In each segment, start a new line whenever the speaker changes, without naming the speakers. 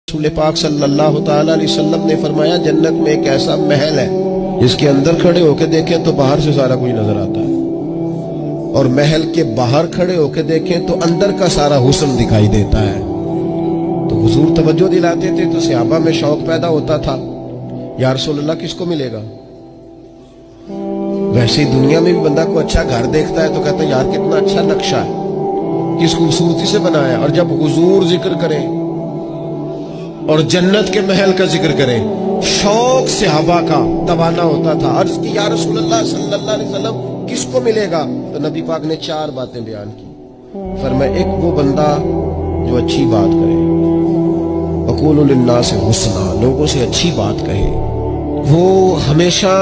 رسول پاک صلی اللہ تعالی علیہ وسلم نے فرمایا جنت میں ایک ایسا محل ہے جس کے اندر کھڑے ہو کے دیکھیں تو باہر سے سارا کچھ نظر آتا ہے، اور محل کے باہر کھڑے ہو کے دیکھیں تو اندر کا سارا حسن دکھائی دیتا ہے۔ تو حضور توجہ دلاتے تھے تو صحابہ میں شوق پیدا ہوتا تھا، یا رسول اللہ کس کو ملے گا؟ ویسے ہی دنیا میں بھی بندہ کو اچھا گھر دیکھتا ہے تو کہتا ہے یار کتنا اچھا نقشہ ہے، کس خوبصورتی سے بنایا ہے، اور جب حضور ذکر کریں اور جنت کے محل کا ذکر کریں شوق صحابہ کا توانا ہوتا تھا۔ عرض کی یا رسول اللہ صلی اللہ علیہ وسلم کس کو ملے گا؟ تو نبی پاک نے 4 باتیں بیان کی۔ فرمایا ایک وہ بندہ جو اچھی بات کرے، وقولوا للناس حسنا، لوگوں سے اچھی بات کہے، وہ ہمیشہ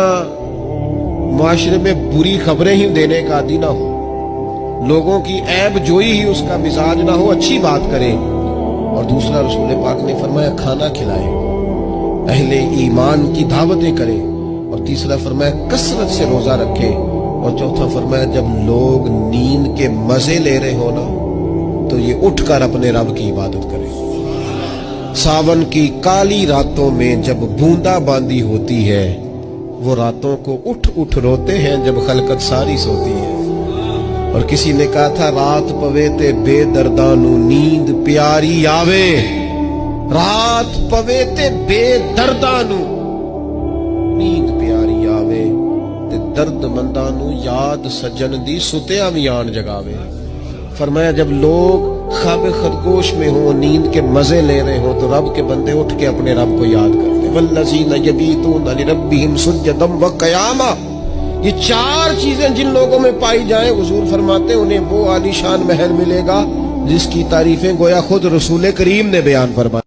معاشرے میں بری خبریں ہی دینے کا عادی نہ ہو، لوگوں کی عیب جوئی ہی اس کا مزاج نہ ہو، اچھی بات کرے۔ اور دوسرا رسول پاک نے فرمایا کھانا کھلائے، اہل ایمان کی دعوتیں کرے، اور تیسرا فرمایا کثرت سے روزہ رکھے، اور چوتھا فرمایا جب لوگ نیند کے مزے لے رہے ہو نا تو یہ اٹھ کر اپنے رب کی عبادت کرے۔ ساون کی کالی راتوں میں جب بوندا باندی ہوتی ہے، وہ راتوں کو اٹھ اٹھ روتے ہیں جب خلقت ساری سوتی ہے۔ اور کسی نے کہا تھا رات پوے تے بے دردانو نیند پیاری آوے، رات پوے تے بے دردانو نیند پیاری آوے، تے درد مندانو یاد سجن دی ستیاں وی آن جگاوے۔ فرمایا جب لوگ خواب خدگوش میں ہوں، نیند کے مزے لے رہے ہوں، تو رب کے بندے اٹھ کے اپنے رب کو یاد کرتے۔ والذین یبیتون لربہم سجدا وقیاما، یہ 4 چیزیں جن لوگوں میں پائی جائیں حضور فرماتے ہیں انہیں وہ عالی شان محل ملے گا جس کی تعریفیں گویا خود رسول کریم نے بیان فرمائی۔